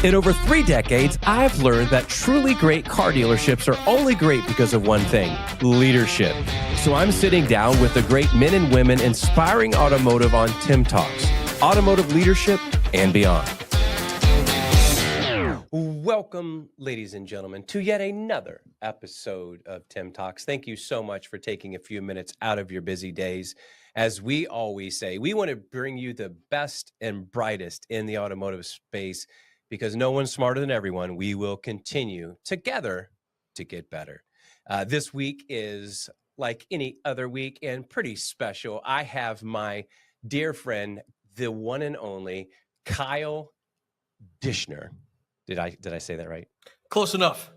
In over 3 decades, I've learned that truly great car dealerships are only great because of one thing: leadership. So I'm sitting down with the great men and women inspiring automotive on TimTalks, automotive leadership and beyond. Welcome, ladies and gentlemen, to yet another episode of TimTalks. Thank you so much for taking a few minutes out of your busy days. As we always say, we want to bring you the best and brightest in the automotive space, because no one's smarter than everyone. We will continue together to get better. This week is like any other week and pretty special. I have my dear friend, the one and only Kyle Dishner. Did I say that right? Close enough.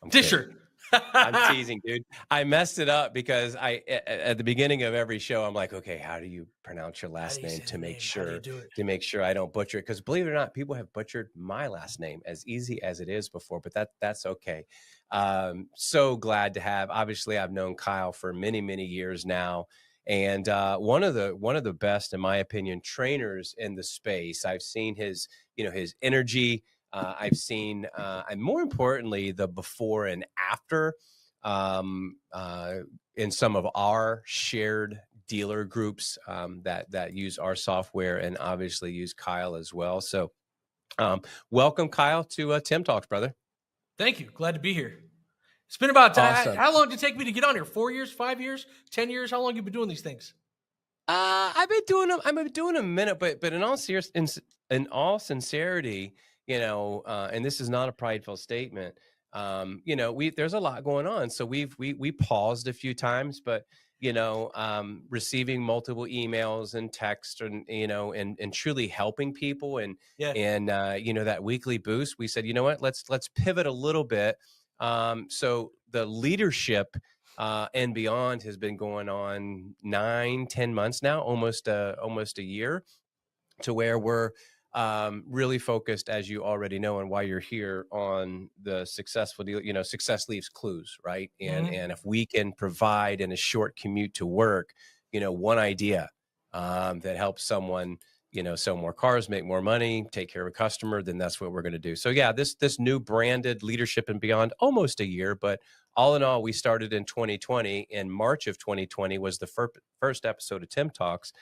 Disher. I'm teasing, dude. I messed it up because at the beginning of every show, I'm like, okay, how do you pronounce your last name to make sure I don't butcher it? Because believe it or not, people have butchered my last name as easy as it is before, but that's okay. So glad to have. Obviously, I've known Kyle for many, many years now, and one of the best, in my opinion, trainers in the space. I've seen his energy. I've seen, and more importantly, the before and after in some of our shared dealer groups that use our software, and obviously use Kyle as well. So welcome, Kyle, to TimTalks, brother. Thank you. Glad to be here. It's been about awesome. How long did it take me to get on here? 4 years, 5 years, 10 years? How long have you been doing these things? I've been doing a minute, but in all sincerity, and this is not a prideful statement. There's a lot going on. So we paused a few times, but receiving multiple emails and text and truly helping people and that weekly boost, we said, you know what, let's pivot a little bit. So the leadership and beyond has been going on 9-10 months now, almost a year, to where we're really focused, as you already know, and why you're here, on the successful deal. Success leaves clues, right? And if we can provide in a short commute to work, one idea that helps someone, sell more cars, make more money, take care of a customer, then that's what we're going to do. So yeah, this new branded Leadership and Beyond, almost a year, but all in all, we started in 2020. In March of 2020 was the first episode of TimTalks,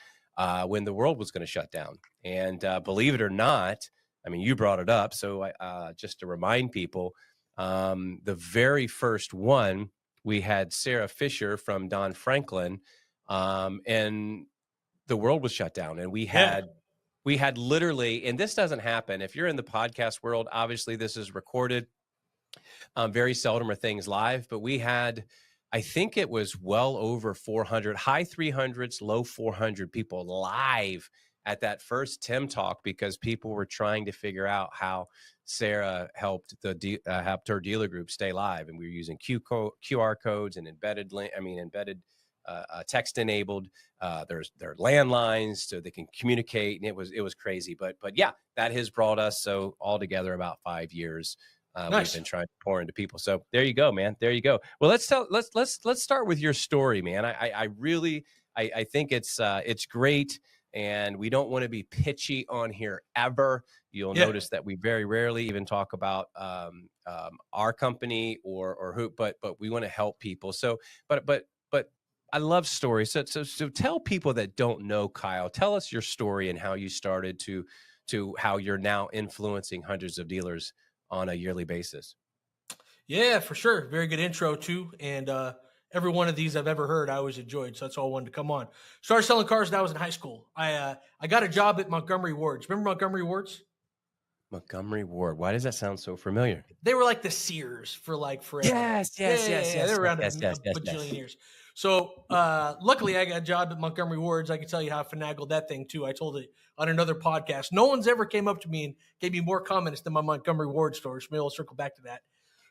when the world was going to shut down. And believe it or not, I mean, you brought it up. So just to remind people, the very first one, we had Sarah Fisher from Don Franklin, and the world was shut down. And we had literally, and this doesn't happen. If you're in the podcast world, obviously this is recorded. Very seldom are things live, but we had, I think it was well over 400, high 300s, low 400 people live at that first Tim Talk, because people were trying to figure out how Sarah helped her dealer group stay live. And we were using QR codes and embedded text enabled, their landlines so they can communicate. And it was crazy. But yeah, that has brought us altogether about 5 years. Nice. We've been trying to pour into people. So there you go, man. There you go. Well, let's start with your story, man. I really think it's great, and we don't want to be pitchy on here ever. You'll notice that we very rarely even talk about our company or who, but we want to help people. So, but I love stories. So tell people that don't know Kyle, tell us your story and how you started to how you're now influencing hundreds of dealers on a yearly basis. Yeah, for sure. Very good intro too. And every one of these I've ever heard, I always enjoyed. So that's all I wanted to come on. Started selling cars when I was in high school. I got a job at Montgomery Wards. Remember Montgomery Wards? Montgomery Ward. Why does that sound so familiar? They were like the Sears for like forever. Yes. They were around a bajillion years. So luckily I got a job at Montgomery Wards. I can tell you how I finagled that thing too. I told it on another podcast. No one's ever came up to me and gave me more comments than my Montgomery Ward stores. Maybe I'll circle back to that.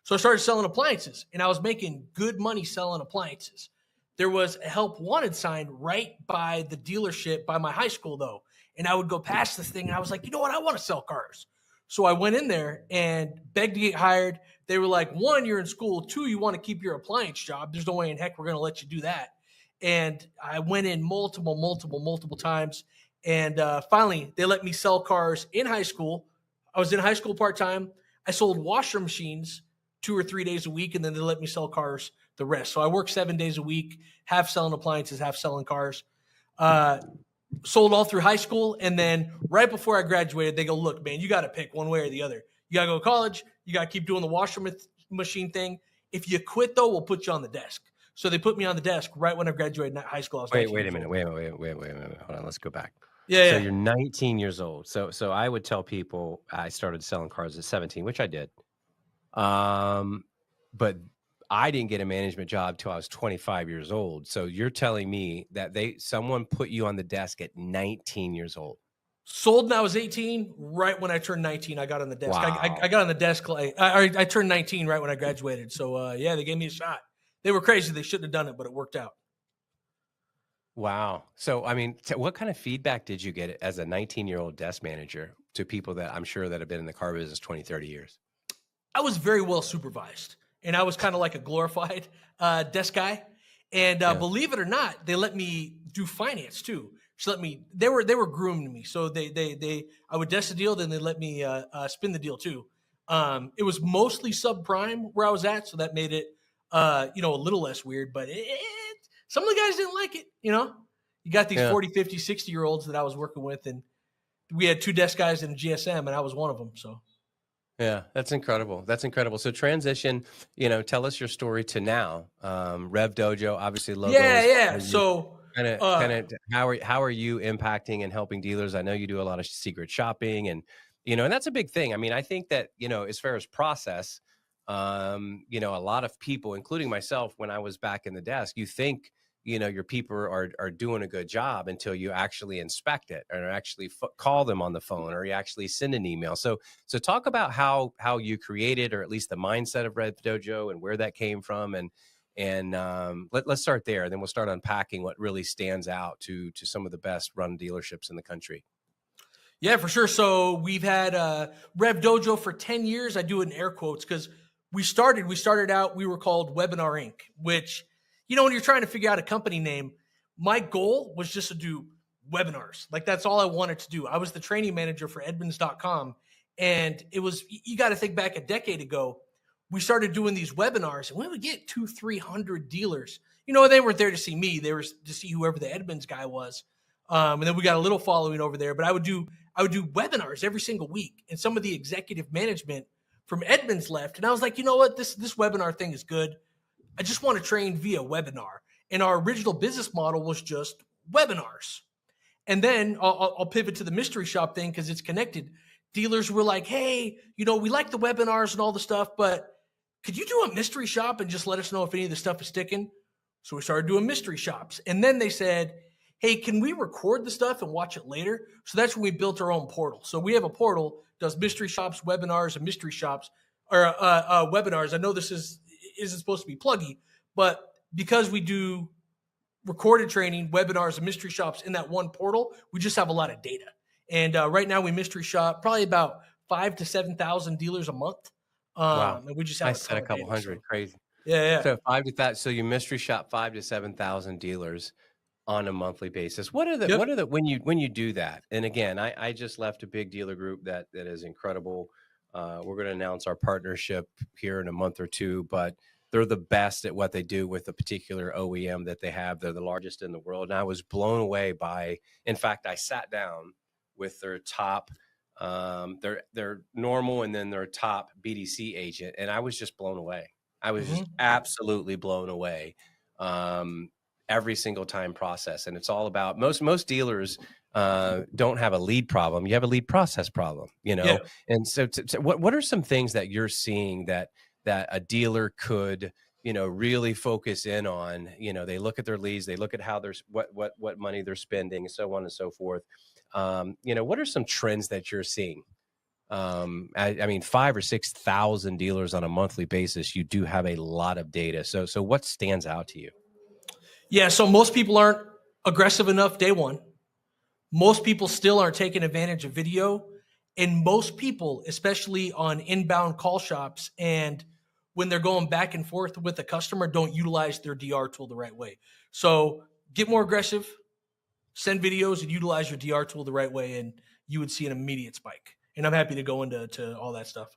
So I started selling appliances, and I was making good money selling appliances. There was a help wanted sign right by the dealership by my high school though. And I would go past this thing and I was like, you know what? I want to sell cars. So I went in there and begged to get hired. They were like, 1, you're in school. 2, you want to keep your appliance job. There's no way in heck we're going to let you do that. And I went in multiple times. And finally, they let me sell cars in high school. I was in high school part-time. I sold washer machines 2 or 3 days a week, and then they let me sell cars the rest. So I worked 7 days a week, half selling appliances, half selling cars. Sold all through high school. And then right before I graduated, they go, look, man, you got to pick one way or the other. You got to go to college. You got to keep doing the washer machine thing. If you quit, though, we'll put you on the desk. So they put me on the desk right when I graduated high school. I was wait a minute. Wait a minute. Hold on. Let's go back. Yeah. So you're 19 years old. So I would tell people I started selling cars at 17, which I did. But I didn't get a management job till I was 25 years old. So you're telling me that someone put you on the desk at 19 years old. Sold when I was 18. Right when I turned 19, I got on the desk. Wow. I got on the desk. I turned 19 right when I graduated. So yeah, they gave me a shot. They were crazy. They shouldn't have done it, but it worked out. Wow. So, I mean, what kind of feedback did you get as a 19-year-old desk manager to people that I'm sure that have been in the car business 20, 30 years? I was very well supervised, and I was kind of like a glorified desk guy. And believe it or not, they let me do finance too. She let me. They were grooming me, so I would desk the deal, then they let me spin the deal too. It was mostly subprime where I was at, so that made it a little less weird. But some of the guys didn't like it. You got these 40, 50, 60-year-olds that I was working with, and we had 2 desk guys in GSM, and I was one of them. So. Yeah, that's incredible. That's incredible. So transition, tell us your story to now. RevDojo, obviously logos. Yeah. So kind of how are you impacting and helping dealers? I know you do a lot of secret shopping and and that's a big thing. I mean, I think that, as far as process, a lot of people, including myself, when I was back in the desk, you think your people are doing a good job until you actually inspect it or actually call them on the phone or you actually send an email. So talk about how you created, or at least the mindset of RevDojo and where that came from. And let's start there. And then we'll start unpacking what really stands out to some of the best run dealerships in the country. Yeah, for sure. So we've had RevDojo for 10 years. I do it in air quotes because we started out, we were called Webinar Inc., which, when you're trying to figure out a company name, my goal was just to do webinars. Like, that's all I wanted to do. I was the training manager for Edmunds.com. And it was, you got to think back a decade ago, we started doing these webinars and we would get 200-300 dealers. They weren't there to see me. They were to see whoever the Edmunds guy was. And then we got a little following over there, but I would do webinars every single week. And some of the executive management from Edmunds left. And I was like, you know what? This webinar thing is good. I just want to train via webinar. And our original business model was just webinars. And then I'll pivot to the mystery shop thing because it's connected. Dealers were like, hey, we like the webinars and all the stuff, but could you do a mystery shop and just let us know if any of the stuff is sticking? So we started doing mystery shops. And then they said, hey, can we record the stuff and watch it later? So that's when we built our own portal. So we have a portal, does mystery shops, webinars, and mystery shops, or webinars. I know this isn't supposed to be pluggy, but because we do recorded training, webinars, and mystery shops in that one portal, we just have a lot of data. And right now we mystery shop probably about 5,000 to 7,000 dealers a month. Wow. And we just have a couple data, hundred. so. Crazy. Yeah. So you mystery shop 5,000 to 7,000 dealers on a monthly basis. What are the when you do that? And again, I just left a big dealer group that is incredible. We're going to announce our partnership here in a month or two, but they're the best at what they do with a particular OEM that they have. They're the largest in the world. And I was blown away in fact, I sat down with their top, their normal and then their top BDC agent. And I was just blown away. I was just absolutely blown away. Every single time process. And it's all about most dealers don't have a lead problem. You have a lead process problem, Yeah. And so what are some things that you're seeing that a dealer could, really focus in on? They look at their leads, they look at how they're, what money they're spending, so on and so forth. What are some trends that you're seeing? I mean, 5,000 or 6,000 dealers on a monthly basis, you do have a lot of data. So what stands out to you? Yeah, so most people aren't aggressive enough day one. Most people still aren't taking advantage of video. And most people, especially on inbound call shops and when they're going back and forth with a customer, don't utilize their DR tool the right way. So get more aggressive, send videos, and utilize your DR tool the right way, and you would see an immediate spike. And I'm happy to go into all that stuff.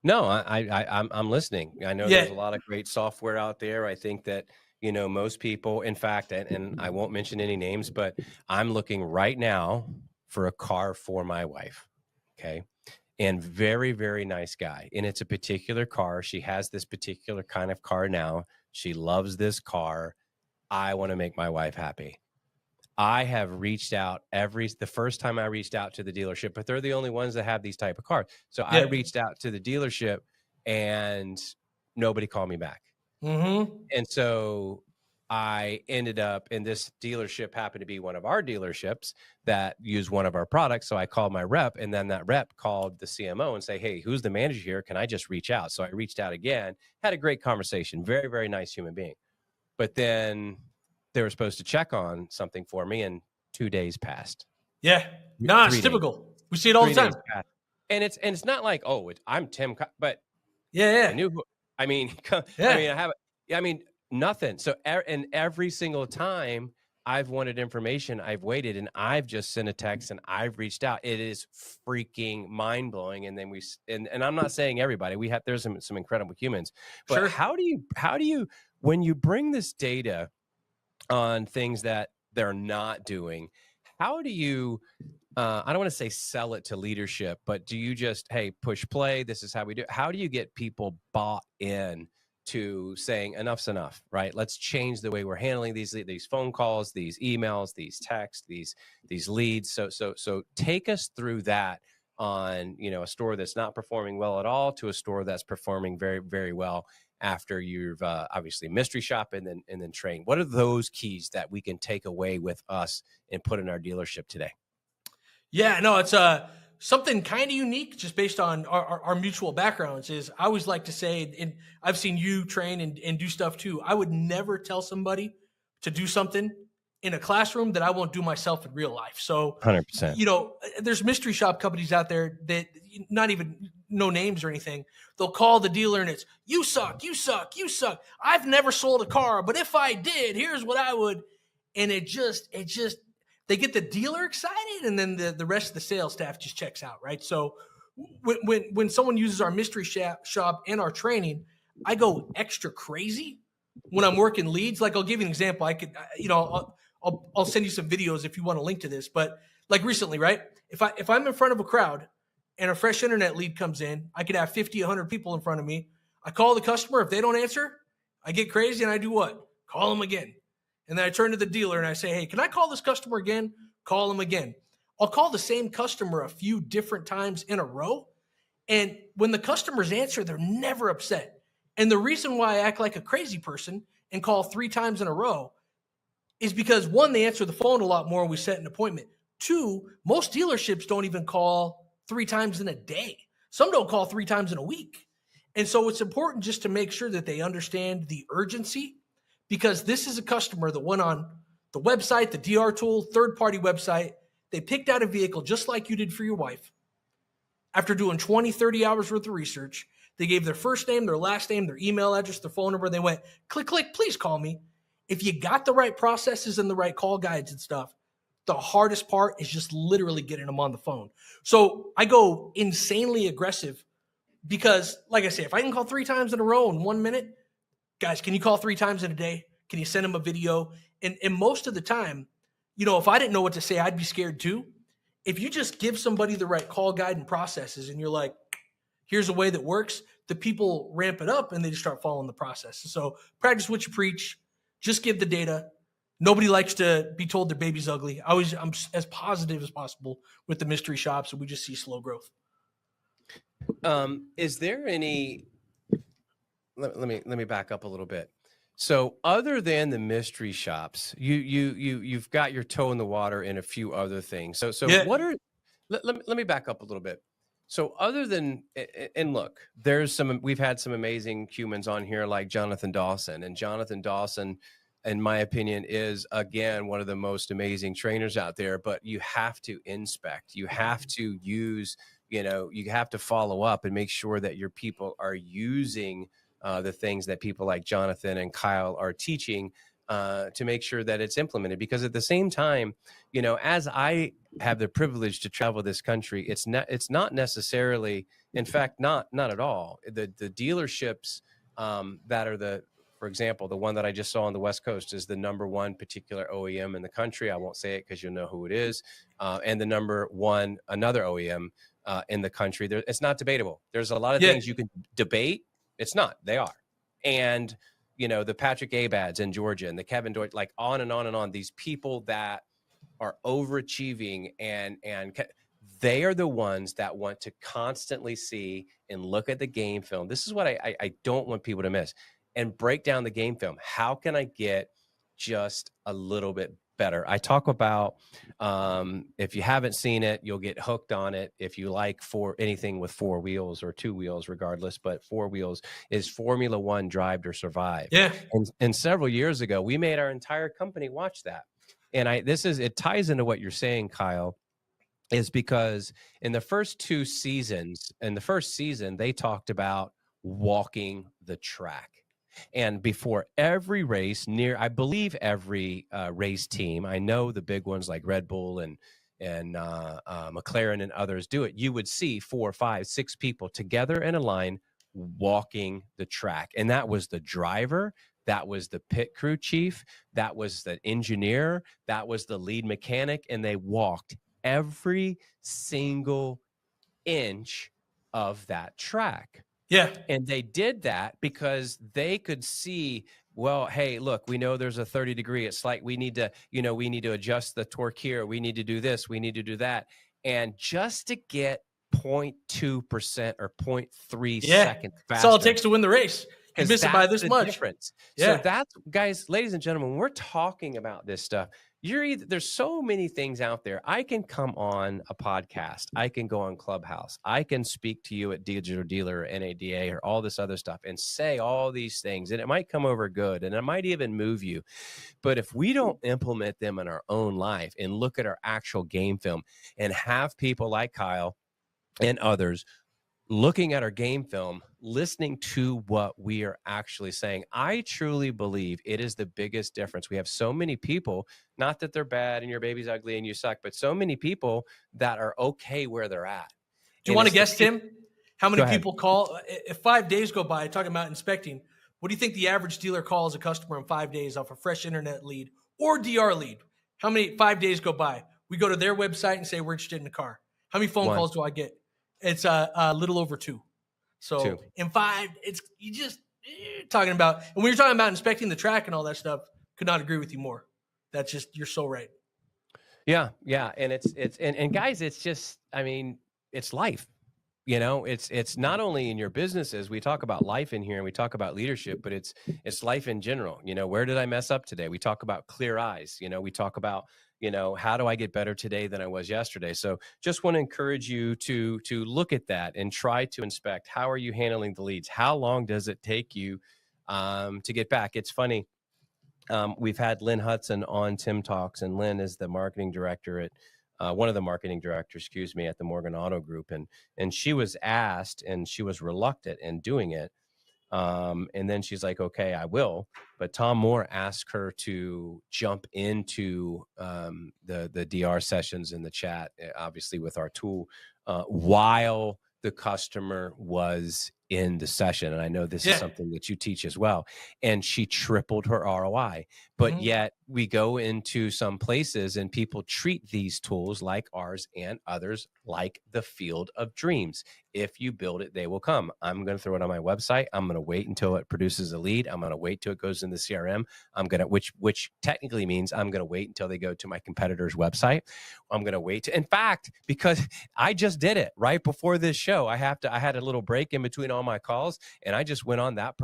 No, I'm listening. I know Yeah. there's a lot of great software out there. I think that, you know, most people, in fact, and I won't mention any names, but I'm looking right now for a car for my wife. Okay. And very, very nice guy. And it's a particular car. She has this particular kind of car now. She loves this car. I want to make my wife happy. I have reached out the first time I reached out to the dealership, but they're the only ones that have these type of cars. So I Yeah. reached out to the dealership and nobody called me back. And so I ended up, and this dealership happened to be one of our dealerships that use one of our products. So I called my rep, and then that rep called the CMO and say, "Hey, who's the manager here? Can I just reach out?" So I reached out again, had a great conversation, very, very nice human being. But then they were supposed to check on something for me, and 2 days passed. Yeah. Nah, it's 3 days. typical. We see it all the 3 time. days passed. And it's not like, "Oh, I'm Tim," but Yeah. I knew who I mean, Yeah. I mean, nothing. So, and every single time I've wanted information, I've waited, and I've just sent a text and I've reached out. It is freaking mind blowing. And then and I'm not saying everybody. There's some incredible humans, but Sure. how do you when you bring this data on things that they're not doing, how do you I don't want to say sell it to leadership, but do you just, hey, push play, this is how we do it? How do you get people bought in to saying enough's enough, right? Let's change the way we're handling these phone calls, these emails, these texts, these leads. So take us through that on, you know, a store that's not performing well at all to a store that's performing very, very well after you've obviously mystery shop and then train. What are those keys that we can take away with us and put in our dealership today? Yeah, no, it's something kind of unique just based on our mutual backgrounds. Is I always like to say, and I've seen you train and do stuff too. I would never tell somebody to do something in a classroom that I won't do myself in real life. So, 100%. you know, there's mystery shop companies out there that not even no names or anything. They'll call the dealer and it's you suck, you suck, you suck. I've never sold a car, but if I did, here's what I would. And it just they get the dealer excited, and then the rest of the sales staff just checks out, right? So when someone uses our mystery shop and our training, I go extra crazy when I'm working leads. Like I'll give you an example. I could, you know, I'll send you some videos if you want to link to this. But like recently, right? If I'm in front of a crowd and a fresh internet lead comes in, I could have 50, 100 people in front of me. I call the customer. If they don't answer, I get crazy and I do what? Call them again. And then I turn to the dealer and I say, hey, can I call this customer again? Call them again. I'll call the same customer a few different times in a row. And when the customers answer, they're never upset. And the reason why I act like a crazy person and call 3 times in a row is because 1, they answer the phone a lot more and we set an appointment. 2, most dealerships don't even call 3 times in a day. Some don't call 3 times in a week. And so it's important just to make sure that they understand the urgency, because this is a customer that went on the website, the DR tool, third-party website. They picked out a vehicle just like you did for your wife. After doing 20, 30 hours worth of research, they gave their first name, their last name, their email address, their phone number. They went, click, click, please call me. If you got the right processes and the right call guides and stuff, the hardest part is just literally getting them on the phone. So I go insanely aggressive because, like I say, if I can call 3 times in a row in 1 minute, guys, can you call 3 times in a day? Can you send them a video? And most of the time, you know, if I didn't know what to say, I'd be scared too. If you just give somebody the right call guide and processes and you're like, here's a way that works, the people ramp it up and they just start following the process. So practice what you preach. Just give the data. Nobody likes to be told their baby's ugly. I'm as positive as possible with the mystery shops, and we just see slow growth. Is there any? Let me back up a little bit. So, other than the mystery shops, you've got your toe in the water in a few other things. So Yeah. what are? Let me back up a little bit. So, other than, and look, we've had some amazing humans on here like Jonathan Dawson, and Jonathan Dawson, in my opinion, is again one of the most amazing trainers out there. But you have to inspect, you have to use, you have to follow up and make sure that your people are using the things that people like Jonathan and Kyle are teaching to make sure that it's implemented. Because at the same time, as I have the privilege to travel this country, it's not necessarily, in fact, not at all. The dealerships that are for example, the one that I just saw on the West Coast is the number one particular OEM in the country. I won't say it because you'll know who it is. And the number one, another OEM in the country. It's not debatable. There's a lot of things you can debate. It's not. They are. And, the Patrick Abads in Georgia and the Kevin Deutsch, like on and on and on, these people that are overachieving and they are the ones that want to constantly see and look at the game film. This is what I don't want people to miss, and break down the game film. How can I get just a little bit better? I talk about, if you haven't seen it, you'll get hooked on it. If you like anything with 4 wheels or 2 wheels, regardless, but 4 wheels is Formula One Drive to Survive. Yeah. And several years ago, we made our entire company watch that. And it ties into what you're saying, Kyle, is because in the first 2 seasons, in the first season, they talked about walking the track. And before every race, I believe every race team, I know the big ones like Red Bull and McLaren and others do it, you would see 4, 5, 6 people together in a line walking the track. And that was the driver, that was the pit crew chief, that was the engineer, that was the lead mechanic, and they walked every single inch of that track. Yeah. And they did that because they could see, well, hey, look, we know there's a 30-degree. It's like we need to adjust the torque here. We need to do this. We need to do that. And just to get 0.2% or 0.3 seconds faster. That's all it takes to win the race. You miss it by this much. Difference. Yeah. So that's, guys, ladies and gentlemen, when we're talking about this stuff, there's so many things out there. I can come on a podcast. I can go on Clubhouse. I can speak to you at Digital Dealer or NADA or all this other stuff and say all these things, and it might come over good, and it might even move you. But if we don't implement them in our own life and look at our actual game film and have people like Kyle and others looking at our game film, listening to what we are actually saying, I truly believe it is the biggest difference. We have so many people, not that they're bad and your baby's ugly and you suck, but so many people that are okay where they're at. Do you want to guess, Tim, how many people call? If 5 days go by, talking about inspecting, what do you think the average dealer calls a customer in 5 days off a fresh internet lead or DR lead? How many 5 days go by? We go to their website and say we're interested in a car. How many phone calls do I get? It's a little over 2. So in 5, you're talking about, and when you're talking about inspecting the track and all that stuff, could not agree with you more. That's just, you're so right. Yeah. And and guys, it's just, I mean, it's life. It's not only in your businesses. We talk about life in here and we talk about leadership, but it's life in general. Where did I mess up today? We talk about clear eyes. We talk about, how do I get better today than I was yesterday? So just want to encourage you to look at that and try to inspect. How are you handling the leads? How long does it take you to get back? It's funny. We've had Lynn Hudson on TimTalks, and Lynn is the marketing director at one of the marketing directors, at the Morgan Auto Group. And she was asked, and she was reluctant in doing it. And then she's like, okay, I will. But Tom Moore asked her to jump into the DR sessions in the chat, obviously with our tool, while the customer was in the session. And I know this is something that you teach as well. And she tripled her ROI. But yet we go into some places and people treat these tools like ours and others like the field of dreams. If you build it, they will come. I'm going to throw it on my website. I'm going to wait until it produces a lead. I'm going to wait till it goes in the CRM. I'm going to, which technically means I'm going to wait until they go to my competitor's website. I'm going to wait in fact, because I just did it right before this show. I had a little break in between all my calls, and I just went on that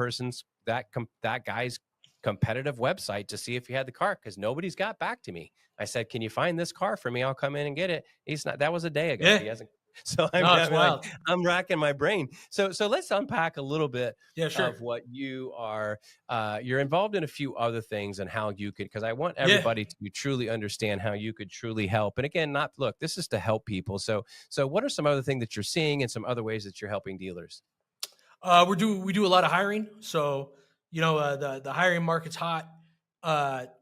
guy's competitive website to see if he had the car, because nobody's got back to me. I said, can you find this car for me? I'll come in and get it. He's not. That was a day ago. He hasn't. So I'm racking my brain. So let's unpack a little bit of what you are. You're involved in a few other things and how you could, because I want everybody to truly understand how you could truly help. And again, this is to help people. So what are some other things that you're seeing and some other ways that you're helping dealers? We do a lot of hiring. So, the hiring market's hot.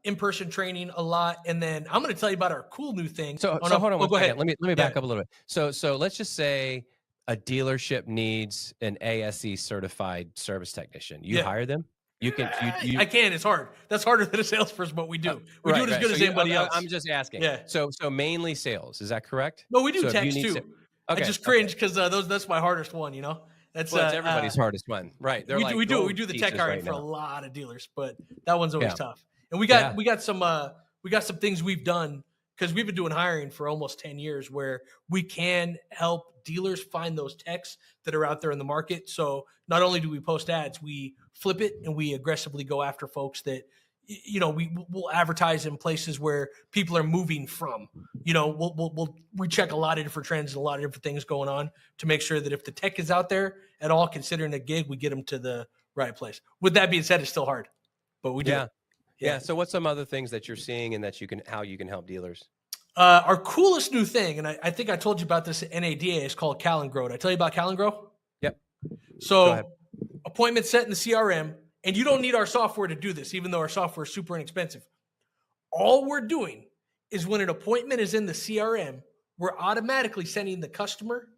in-person training a lot. And then I'm going to tell you about our cool new thing. So hold on one go second. ahead. Let me back up a little bit. So let's just say a dealership needs an ASE certified service technician. You hire them? You can I can. It's hard. That's harder than a salesperson, but we do. We do it as good as anybody else. I'm just asking. Yeah. So mainly sales. Is that correct? No, we do so text too. Okay. I just cringe because that's my hardest one. You know, that's everybody's hardest one, right? We do the tech hiring for a lot of dealers, but that one's always tough. And we got some things we've done because we've been doing hiring for almost 10 years where we can help dealers find those techs that are out there in the market. So not only do we post ads, we flip it and we aggressively go after folks that, you know, we'll advertise in places where people are moving from. You know, we check a lot of different trends and a lot of different things going on to make sure that if the tech is out there at all considering a gig, we get them to the right place. With that being said, it's still hard, but we do. Yeah. So what's some other things that you're seeing and that how you can help dealers? Our coolest new thing, and I think I told you about this at NADA, is called Calendgrow. Did I tell you about Calendgrow? Yep. So appointment set in the CRM, and you don't need our software to do this, even though our software is super inexpensive. All we're doing is when an appointment is in the CRM, we're automatically sending the customer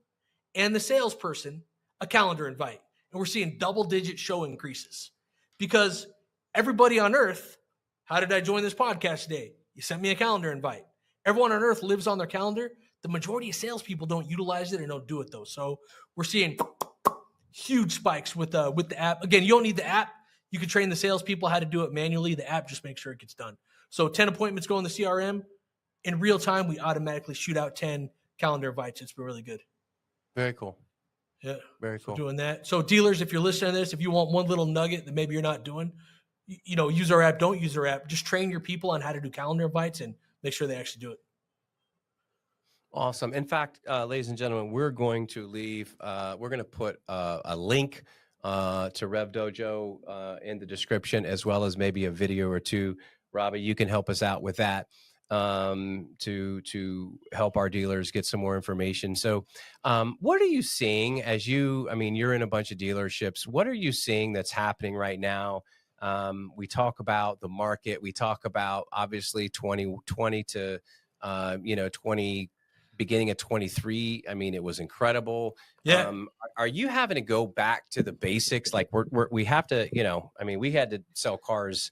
and the salesperson a calendar invite. And we're seeing double-digit show increases because everybody on earth, how did I join this podcast today? You sent me a calendar invite. Everyone on earth lives on their calendar. The majority of salespeople don't utilize it and don't do it though. So we're seeing huge spikes with the app. Again, you don't need the app. You can train the salespeople how to do it manually. The app just makes sure it gets done. So 10 appointments go in the CRM. In real time, we automatically shoot out 10 calendar invites. It's been really good. Very cool. Yeah. Very cool. Doing that. So dealers, if you're listening to this, if you want one little nugget that maybe you're not doing, you know, use our app, don't use our app. Just train your people on how to do calendar invites and make sure they actually do it. Awesome. In fact, ladies and gentlemen, we're going to put a link to RevDojo in the description, as well as maybe a video or two. Robbie, you can help us out with that to help our dealers get some more information. So what are you seeing you're in a bunch of dealerships. What are you seeing that's happening right now? We talk about the market. We talk about obviously 2020 to 20 beginning of 23. I mean, it was incredible. Yeah. Are you having to go back to the basics? Like we have to, we had to sell cars,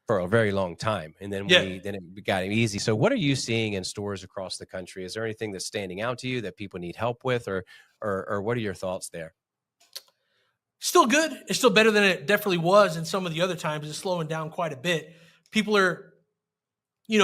for a very long time. And then it got easy. So what are you seeing in stores across the country? Is there anything that's standing out to you that people need help with, or what are your thoughts there? Still good. It's still better than it definitely was. And some of the other times it's slowing down quite a bit. People are,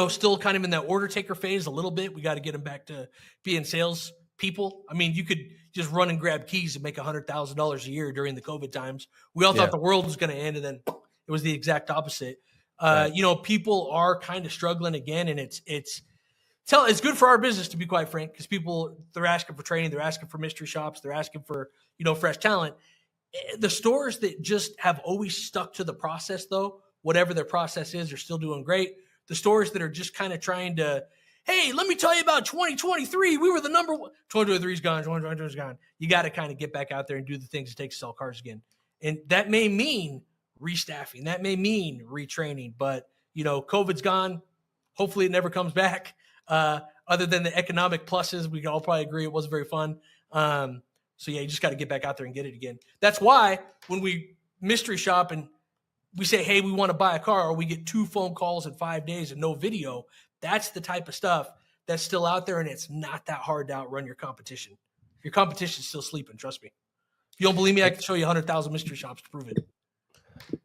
still kind of in that order taker phase a little bit. We got to get them back to being sales people. I mean, you could just run and grab keys and make $100,000 a year during the COVID times. We all thought the world was going to end, and then it was the exact opposite. Right. People are kind of struggling again, and it's good for our business, to be quite frank, because they're asking for training, they're asking for mystery shops, they're asking for, fresh talent. The stores that just have always stuck to the process, though, whatever their process is, are still doing great. The stores that are just kind of trying to, hey, let me tell you about 2023. We were the number one. 2023's gone. 2023's gone. You got to kind of get back out there and do the things it takes to sell cars again. And that may mean restaffing. That may mean retraining. But, COVID's gone. Hopefully it never comes back. Other than the economic pluses, we can all probably agree it wasn't very fun. So, you just got to get back out there and get it again. That's why when we mystery shop and we say, hey, we want to buy a car, or we get 2 phone calls in 5 days and no video, that's the type of stuff that's still out there, and it's not that hard to outrun your competition. Your competition's still sleeping, trust me. If you don't believe me, I can show you 100,000 mystery shops to prove it.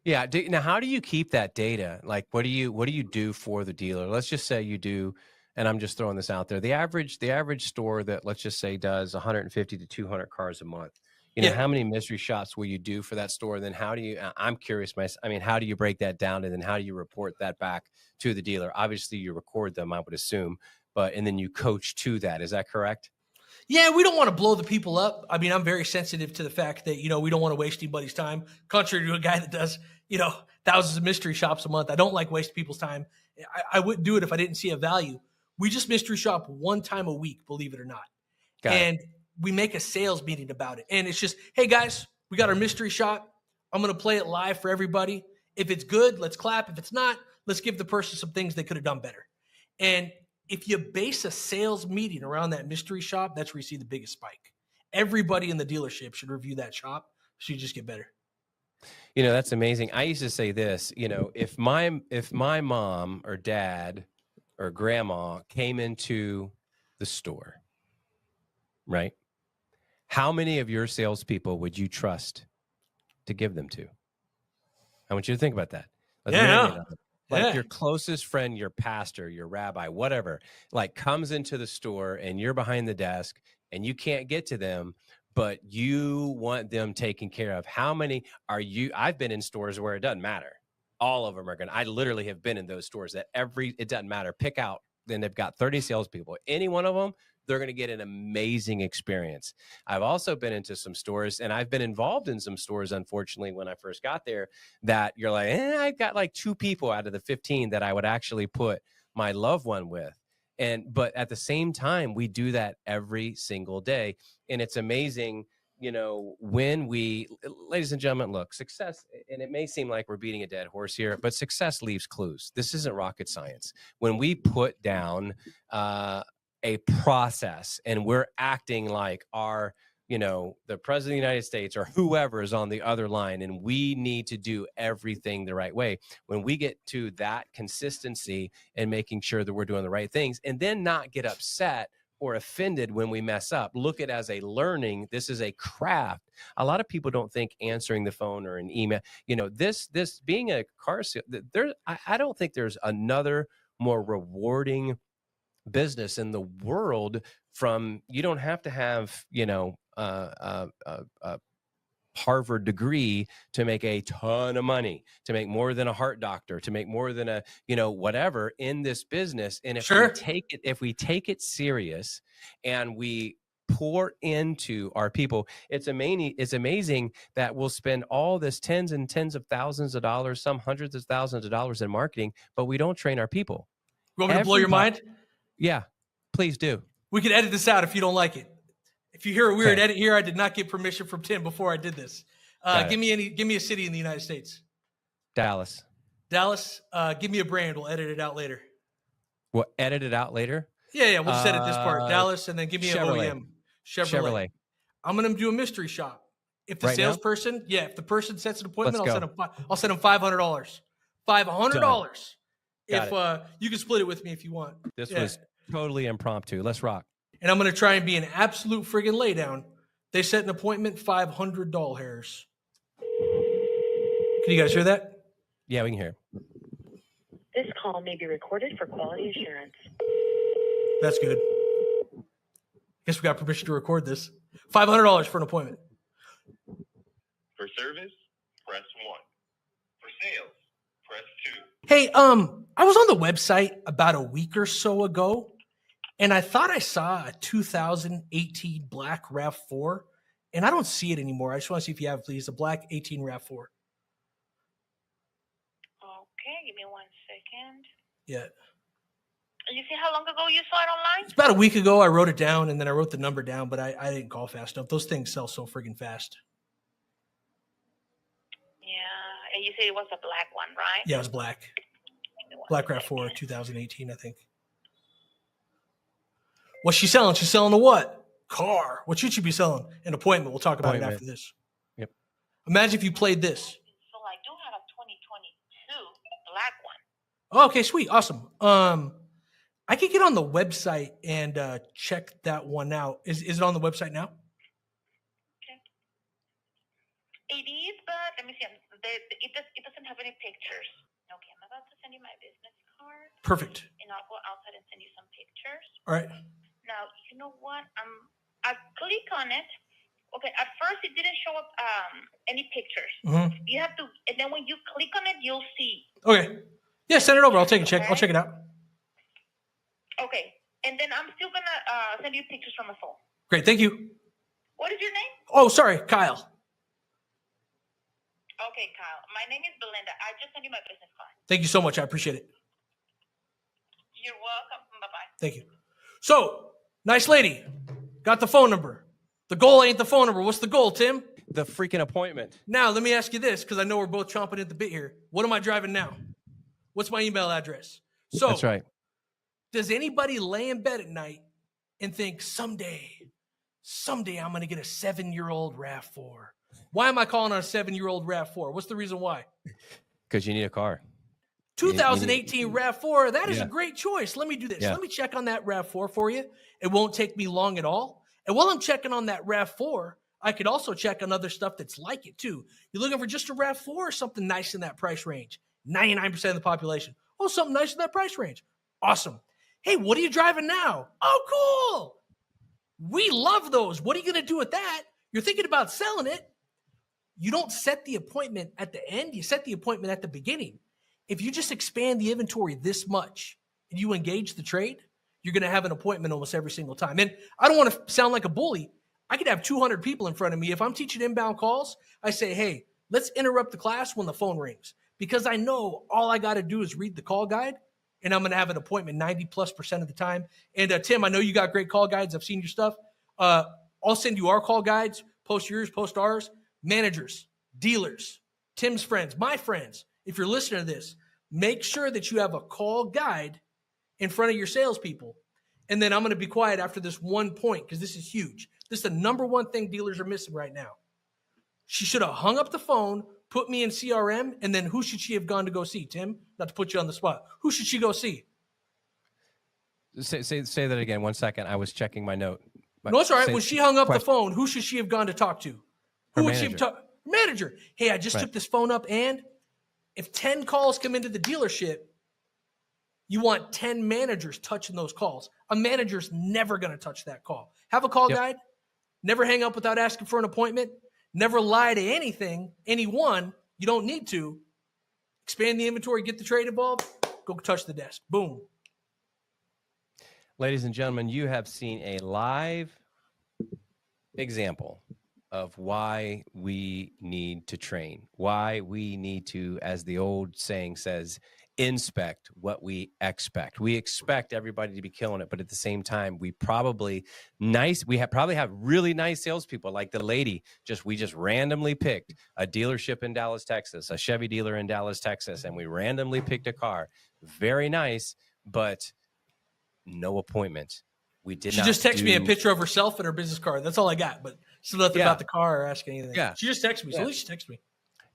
Yeah. Now, how do you keep that data? Like, what do you do for the dealer? Let's just say you do, and I'm just throwing this out there. The average store that, let's just say, does 150 to 200 cars a month. How many mystery shops will you do for that store? Then I'm curious, how do you break that down? And then how do you report that back to the dealer? Obviously you record them, I would assume, and then you coach to that. Is that correct? Yeah, we don't want to blow the people up. I mean, I'm very sensitive to the fact that, we don't want to waste anybody's time. Contrary to a guy that does, thousands of mystery shops a month. I don't like wasting people's time. I wouldn't do it if I didn't see a value. We just mystery shop one time a week, believe it or not. And we make a sales meeting about it. And it's just, hey guys, we got our mystery shop. I'm going to play it live for everybody. If it's good, let's clap. If it's not, let's give the person some things they could have done better. And if you base a sales meeting around that mystery shop, that's where you see the biggest spike. Everybody in the dealership should review that shop so you just get better. That's amazing. I used to say this, if my mom or dad or grandma came into the store, right? How many of your salespeople would you trust to give them to? I want you to think about that. Let's marinate on it. Like your closest friend, your pastor, your rabbi, whatever, like comes into the store and you're behind the desk and you can't get to them, but you want them taken care of. How many are you? I've been in stores where it doesn't matter. All of them are going to, I literally have been in those stores that it doesn't matter. Pick out, then they've got 30 salespeople. Any one of them, they're going to get an amazing experience. I've also been into some stores, and I've been involved in some stores, unfortunately, when I first got there, that you're like, I've got like 2 people out of the 15 that I would actually put my loved one with. But at the same time, we do that every single day. And it's amazing, when ladies and gentlemen, look, success, and it may seem like we're beating a dead horse here, but success leaves clues. This isn't rocket science. When we put down a process and we're acting like our, the president of the United States or whoever is on the other line, and we need to do everything the right way. When we get to that consistency and making sure that we're doing the right things, and then not get upset or offended when we mess up, look at it as a learning. This is a craft. A lot of people don't think answering the phone or an email, this being a car sale, I don't think there's another more rewarding business in the world. You don't have to have, a Harvard degree to make a ton of money, to make more than a heart doctor, to make more than a, whatever in this business. And if we take it serious and we pour into our people, it's amazing that we'll spend all this tens and tens of thousands of dollars, some hundreds of thousands of dollars in marketing, but we don't train our people. You want me to blow your mind? Yeah, please do. We can edit this out if you don't like it. If you hear a weird edit here, I did not get permission from Tim before I did this. Give me a city in the United States. Dallas. Dallas. Give me a brand. We'll edit it out later. We'll edit it out later? Yeah. We'll just edit this part. Dallas, and then give me Chevrolet. an OEM. Chevrolet. I'm going to do a mystery shop. If the salesperson, if the person sets an appointment, I'll send them $500. $500. If you can split it with me if you want. This was totally impromptu. Let's rock. And I'm going to try and be an absolute friggin' laydown. They set an appointment, 500 doll hairs. Can you guys hear that? Yeah, we can hear. This call may be recorded for quality assurance. That's good. Guess we got permission to record this. $500 for an appointment. For service, press 1. For sales, press 2. Hey, I was on the website about a week or so ago, and I thought I saw a 2018 black RAV4, and I don't see it anymore. I just want to see if you have it, please. A black 18 RAV4. Okay, give me 1 second. Yeah. You see how long ago you saw it online? It's about a week ago. I wrote it down, and then I wrote the number down, but I didn't call fast enough. Those things sell so friggin' fast. Yeah, and you said it was a black one, right? Yeah, it was black. Black RAV4, 2018, I think. What's she selling? She's selling a what? Car. What should she be selling? An appointment. We'll talk about it after this. Yep. Imagine if you played this. So I do have a 2022 black one. Oh, okay, sweet. Awesome. I could get on the website and check that one out. Is it on the website now? Okay. It is, but let me see. It doesn't have any pictures. Okay, I'm about to send you my business card. Perfect. And I'll go outside and send you some pictures. All right. Now, you know what? I click on it. Okay, at first it didn't show up any pictures. Mm-hmm. You have to, and then when you click on it, you'll see. Okay. Yeah, send it over. I'll take a check. I'll check it out. Okay, and then I'm still gonna send you pictures from my phone. Great, thank you. What is your name? Oh, sorry, Kyle. Okay, Kyle. My name is Belinda. I just sent you my business card. Thank you so much. I appreciate it. You're welcome. Bye-bye. Thank you. So, nice lady. Got the phone number. The goal ain't the phone number. What's the goal, Tim? the freaking appointment. Now, let me ask you this, because I know we're both chomping at the bit here. What am I driving now? What's my email address? So That's right. Does anybody lay in bed at night and think someday I'm going to get a 7-year-old RAV4? Why am I calling on a 7-year-old RAV4? What's the reason why? Because you need a car. 2018 RAV4, that is a great choice. Let me do this. Let me check on that RAV4 for you. It won't take me long at all. And while I'm checking on that RAV4, I could also check on other stuff that's like it too. You're looking for just a RAV4 or something nice in that price range. 99% of the population. Oh, something nice in that price range. Awesome. Hey, what are you driving now? Oh, cool. We love those. What are you going to do with that? You're thinking about selling it. You don't set the appointment at the end. You set the appointment at the beginning. If you just expand the inventory this much and you engage the trade, you're going to have an appointment almost every single time. And I don't want to sound like a bully. I could have 200 people in front of me. If I'm teaching inbound calls, I say, hey, let's interrupt the class when the phone rings, because I know all I got to do is read the call guide and I'm going to have an appointment 90+% of the time. And Tim, I know you got great call guides. I've seen your stuff. I'll send you our call guides, post yours, post ours. Managers, dealers, Tim's friends, my friends, if you're listening to this, make sure that you have a call guide in front of your salespeople. And then I'm going to be quiet after this one point, because this is huge. This is the number one thing dealers are missing right now. She should have hung up the phone, put me in CRM, and then who should she have gone to go see, Tim? Not to put you on the spot. Who should she go see? Say that again. 1 second. I was checking my note. No, it's all right. When she hung up the phone, who should she have gone to talk to? Who would she have talked? Manager. Hey, I just took this phone up, and if 10 calls come into the dealership, you want 10 managers touching those calls. A manager's never going to touch that call. Have a call guide. Never hang up without asking for an appointment. Never lie to anyone. You don't need to. Expand the inventory, get the trade involved, go touch the desk. Boom. Ladies and gentlemen, you have seen a live example of why we need to train, why we need to, as the old saying says, inspect what we expect. We expect everybody to be killing it, but at the same time, we probably have really nice salespeople, like the lady we just randomly picked a dealership in Dallas, Texas, a Chevy dealer in Dallas, Texas, and we randomly picked a car. Very nice, but no appointment. She just texted me a picture of herself and her business card. That's all I got, but still nothing about the car or asking anything. Yeah. She just texted me. So at least she texted me.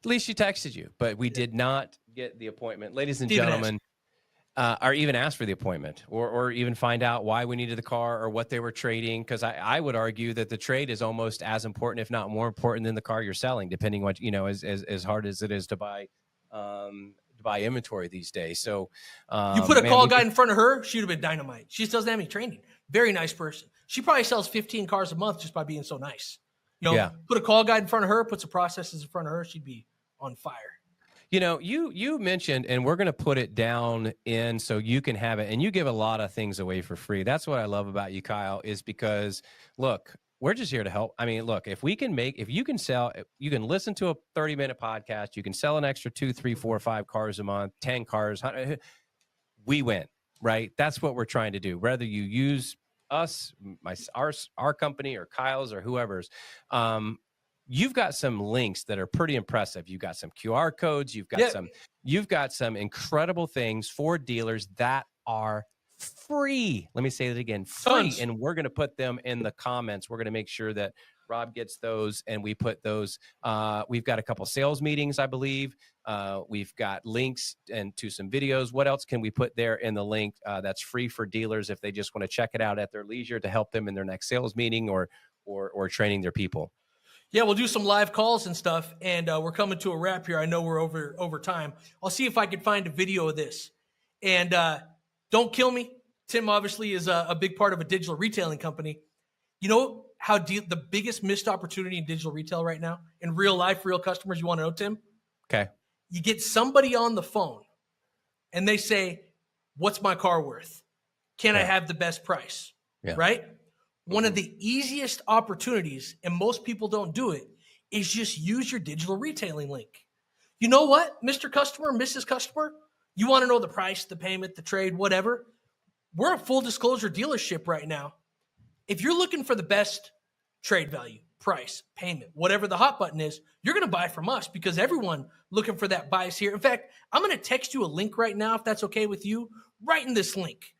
At least she texted you, but we did not get the appointment. Ladies and gentlemen, or even ask for the appointment or even find out why we needed the car or what they were trading. Because I would argue that the trade is almost as important, if not more important, than the car you're selling, depending what, as hard as it is to buy inventory these days. So you put a call guide in front of her, she'd have been dynamite. She just doesn't have any training. Very nice person. She probably sells 15 cars a month just by being so nice. Put a call guide in front of her, put some processes in front of her, she'd be on fire. You mentioned, and we're going to put it down in so you can have it, and you give a lot of things away for free. That's what I love about you, Kyle, is because, look, we're just here to help. I mean, look, if you can listen to a 30-minute podcast, you can sell an extra 2, 3, 4, 5 cars a month, 10 cars, we win, right? That's what we're trying to do. Whether you use us, our company, or Kyle's, or whoever's, you've got some links that are pretty impressive. You've got some QR codes. You've got some incredible things for dealers that are free. Let me say that again, free. Tons. And we're going to put them in the comments. We're going to make sure that Rob gets those, and we put those. We've got a couple sales meetings, I believe. We've got links and to some videos. What else can we put there in the link that's free for dealers if they just want to check it out at their leisure to help them in their next sales meeting or training their people? Yeah, we'll do some live calls and stuff, and we're coming to a wrap here. I know we're over time. I'll see if I can find a video of this. And don't kill me. Tim obviously is a big part of a digital retailing company. You know how the biggest missed opportunity in digital retail right now, in real life, real customers, you want to know, Tim? Okay. You get somebody on the phone, and they say, what's my car worth? Can I have the best price? Yeah. Right? One of the easiest opportunities, and most people don't do it, is just use your digital retailing link. You know what, Mr. Customer, Mrs. Customer? You want to know the price, the payment, the trade, whatever? We're a full disclosure dealership right now. If you're looking for the best trade value, price, payment, whatever the hot button is, you're going to buy from us because everyone looking for that bias here. In fact, I'm going to text you a link right now, if that's okay with you. Right in this link.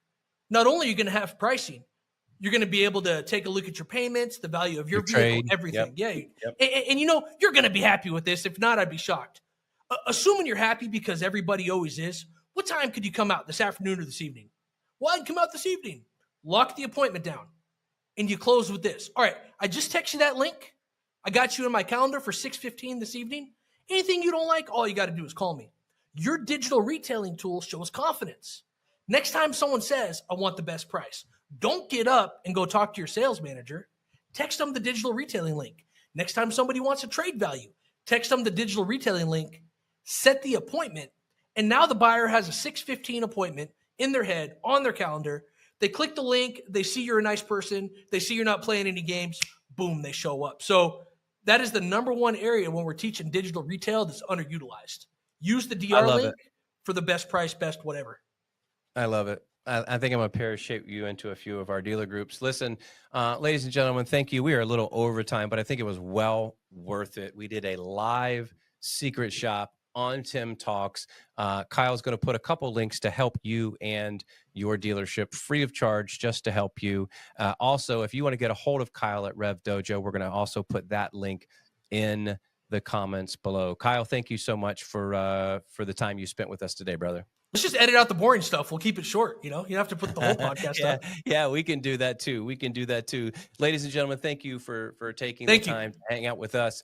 Not only are you going to have pricing, you're going to be able to take a look at your payments, the value of your vehicle, trade. everything. Yep. Yeah. Yep. And you know, you're going to be happy with this. If not, I'd be shocked. Assuming you're happy because everybody always is, what time could you come out, this afternoon or this evening? Well, I'd come out this evening. Lock the appointment down. And you close with this. All right, I just text you that link. I got you in my calendar for 6:15 this evening. Anything you don't like, all you got to do is call me. Your digital retailing tool shows confidence. Next time someone says, I want the best price, don't get up and go talk to your sales manager. Text them the digital retailing link. Next time somebody wants a trade value, text them the digital retailing link, set the appointment, and now the buyer has a 6:15 appointment in their head, on their calendar. They click the link, they see you're a nice person, they see you're not playing any games, boom, they show up. So that is the number one area when we're teaching digital retail that's underutilized. Use the DR link for the best price, best whatever. I love it. I think I'm going to parachute you into a few of our dealer groups. Listen, ladies and gentlemen, thank you. We are a little over time, but I think it was well worth it. We did a live secret shop on TimTalks. Kyle's going to put a couple links to help you and your dealership free of charge, just to help you. Also, if you want to get a hold of Kyle at RevDojo, we're going to also put that link in the comments below. Kyle, thank you so much for the time you spent with us today, brother. Let's just edit out the boring stuff. We'll keep it short. You know, you don't have to put the whole podcast up. Yeah, we can do that too. Ladies and gentlemen, thank you for taking the time to hang out with us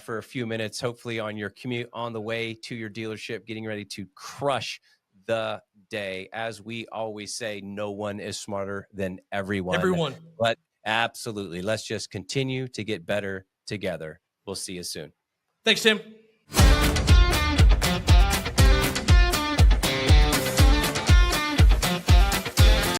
for a few minutes, hopefully on your commute on the way to your dealership, getting ready to crush the day. As we always say, no one is smarter than everyone. But absolutely, let's just continue to get better together. We'll see you soon. Thanks, Tim.